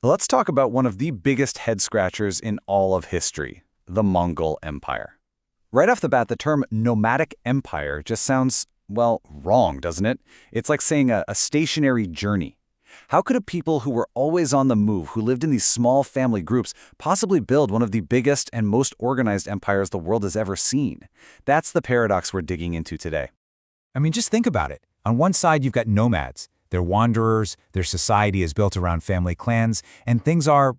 Let's talk about one of the biggest head-scratchers in all of history, the Mongol Empire. Right off the bat, the term nomadic empire just sounds, well, wrong, doesn't it? It's like saying a stationary journey. How could a people who were always on the move, who lived in these small family groups, possibly build one of the biggest and most organized empires the world has ever seen? That's the paradox we're digging into today. I mean, just think about it. On one side, you've got nomads. They're wanderers, their society is built around family clans, and things are,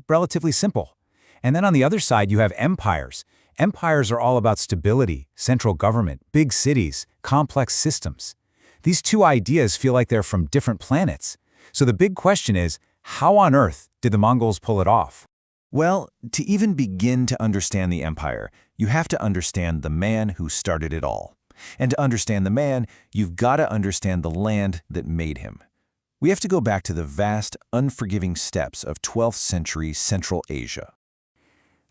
relatively simple. And then on the other side, you have empires. Empires are all about stability, central government, big cities, complex systems. These two ideas feel like they're from different planets. So the big question is, how on earth did the Mongols pull it off? Well, to even begin to understand the empire, you have to understand the man who started it all. And to understand the man, you've got to understand the land that made him. We have to go back to the vast, unforgiving steppes of 12th century Central Asia.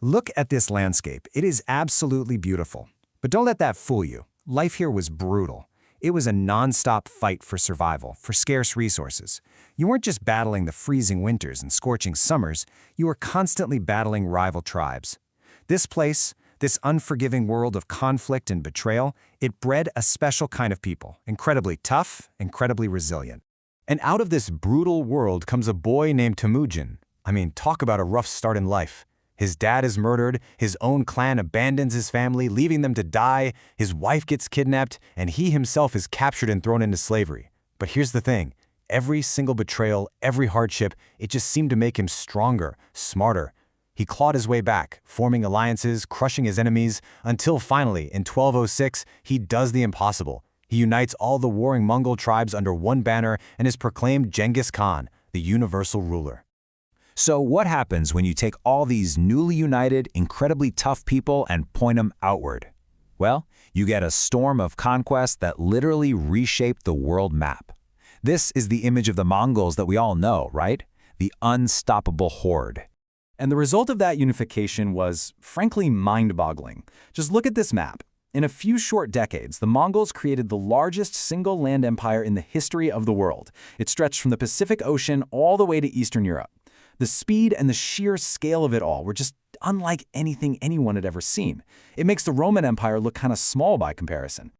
Look at this landscape. It is absolutely beautiful. But don't let that fool you. Life here was brutal. It was a non-stop fight for survival, for scarce resources. You weren't just battling the freezing winters and scorching summers, you were constantly battling rival tribes. This place, this unforgiving world of conflict and betrayal, it bred a special kind of people, incredibly tough, incredibly resilient. And out of this brutal world comes a boy named Temujin. I mean, talk about a rough start in life. His dad is murdered, his own clan abandons his family, leaving them to die, his wife gets kidnapped, and he himself is captured and thrown into slavery. But here's the thing, every single betrayal, every hardship, it just seemed to make him stronger, smarter. He clawed his way back, forming alliances, crushing his enemies, until finally, in 1206, he does the impossible. He unites all the warring Mongol tribes under one banner and is proclaimed Genghis Khan, the universal ruler. So what happens when you take all these newly united, incredibly tough people and point them outward? Well, you get a storm of conquest that literally reshaped the world map. This is the image of the Mongols that we all know, right? The unstoppable horde. And the result of that unification was, frankly, mind-boggling. Just look at this map. In a few short decades, the Mongols created the largest single land empire in the history of the world. It stretched from the Pacific Ocean all the way to Eastern Europe. The speed and the sheer scale of it all were just unlike anything anyone had ever seen. It makes the Roman Empire look kind of small by comparison.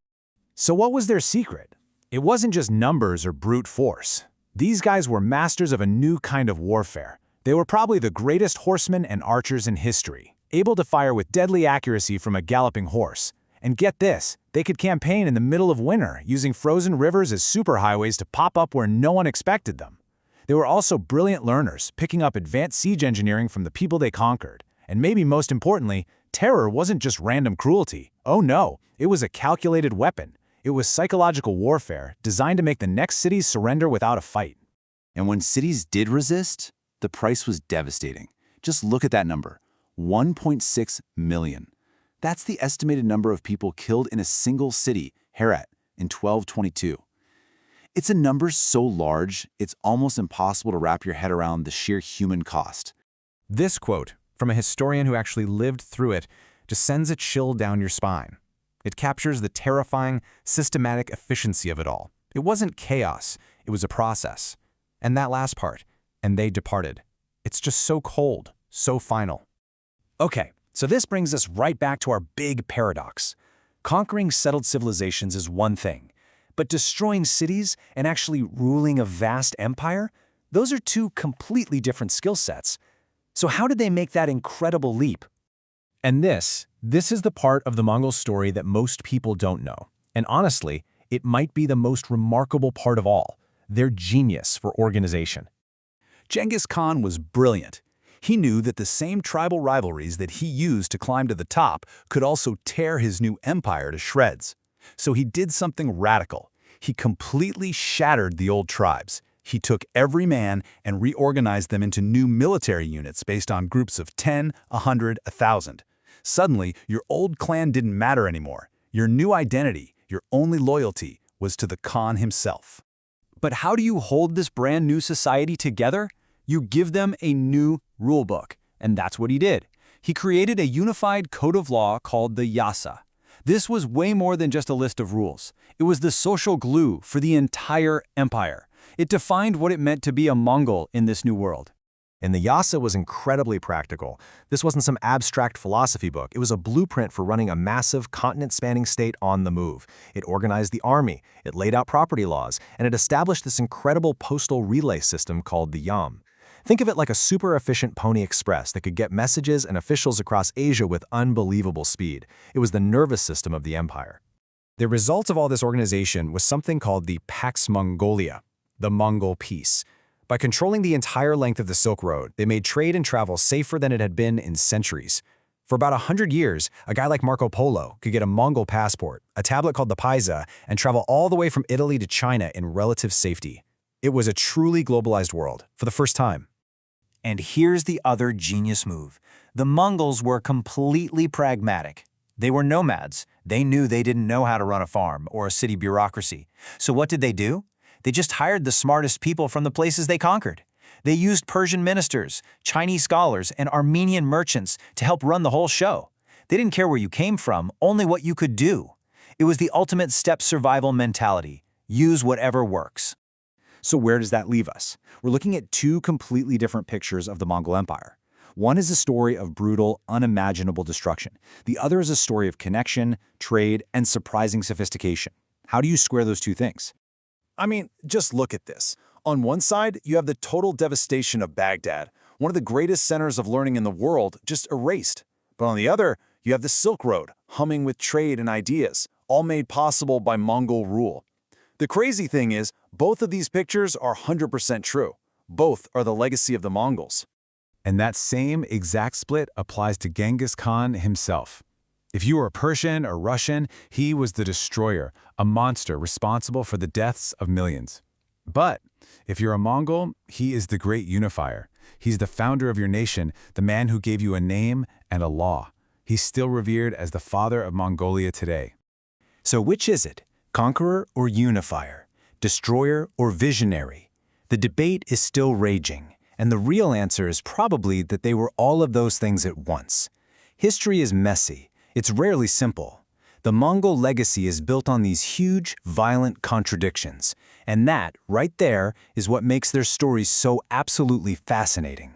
So what was their secret? It wasn't just numbers or brute force. These guys were masters of a new kind of warfare. They were probably the greatest horsemen and archers in history, able to fire with deadly accuracy from a galloping horse. And get this, they could campaign in the middle of winter, using frozen rivers as superhighways to pop up where no one expected them. They were also brilliant learners, picking up advanced siege engineering from the people they conquered. And maybe most importantly, terror wasn't just random cruelty. Oh no, it was a calculated weapon. It was psychological warfare designed to make the next cities surrender without a fight. And when cities did resist, the price was devastating. Just look at that number, 1.6 million. That's the estimated number of people killed in a single city, Herat, in 1222. It's a number so large, it's almost impossible to wrap your head around the sheer human cost. This quote, from a historian who actually lived through it, just sends a chill down your spine. It captures the terrifying, systematic efficiency of it all. It wasn't chaos, it was a process. And that last part, and they departed. It's just so cold, so final. Okay, so this brings us right back to our big paradox. Conquering settled civilizations is one thing, but destroying cities and actually ruling a vast empire, those are two completely different skill sets. So how did they make that incredible leap? And this is the part of the Mongol story that most people don't know. And honestly, it might be the most remarkable part of all, their genius for organization. Genghis Khan was brilliant. He knew that the same tribal rivalries that he used to climb to the top could also tear his new empire to shreds. So he did something radical. He completely shattered the old tribes. He took every man and reorganized them into new military units based on groups of 10, 100, 1,000. Suddenly, your old clan didn't matter anymore. Your new identity, your only loyalty, was to the Khan himself. But how do you hold this brand new society together? You give them a new rulebook, and that's what he did. He created a unified code of law called the yasa. This was way more than just a list of rules. It was the social glue for the entire empire. It defined what it meant to be a Mongol in this new world. And the yasa was incredibly practical. This wasn't some abstract philosophy book. It was a blueprint for running a massive, continent-spanning state on the move. It organized the army, it laid out property laws, and it established this incredible postal relay system called the yam. Think of it like a super-efficient Pony Express that could get messages and officials across Asia with unbelievable speed. It was the nervous system of the empire. The result of all this organization was something called the Pax Mongolia, the Mongol peace. By controlling the entire length of the Silk Road, they made trade and travel safer than it had been in centuries. For about 100 years, a guy like Marco Polo could get a Mongol passport, a tablet called the Paisa, and travel all the way from Italy to China in relative safety. It was a truly globalized world, for the first time. And here's the other genius move. The Mongols were completely pragmatic. They were nomads. They knew they didn't know how to run a farm or a city bureaucracy. So what did they do? They just hired the smartest people from the places they conquered. They used Persian ministers, Chinese scholars, and Armenian merchants to help run the whole show. They didn't care where you came from, only what you could do. It was the ultimate steppe survival mentality. Use whatever works. So where does that leave us? We're looking at two completely different pictures of the Mongol Empire. One is a story of brutal, unimaginable destruction. The other is a story of connection, trade, and surprising sophistication. How do you square those two things? I mean, just look at this. On one side, you have the total devastation of Baghdad, one of the greatest centers of learning in the world, just erased. But on the other, you have the Silk Road, humming with trade and ideas, all made possible by Mongol rule. The crazy thing is, both of these pictures are 100% true. Both are the legacy of the Mongols. And that same exact split applies to Genghis Khan himself. If you were Persian or Russian, he was the destroyer, a monster responsible for the deaths of millions. But if you're a Mongol, he is the great unifier. He's the founder of your nation, the man who gave you a name and a law. He's still revered as the father of Mongolia today. So which is it? Conqueror or unifier? Destroyer or visionary? The debate is still raging, and the real answer is probably that they were all of those things at once. History is messy. It's rarely simple. The Mongol legacy is built on these huge, violent contradictions, and that, right there, is what makes their stories so absolutely fascinating.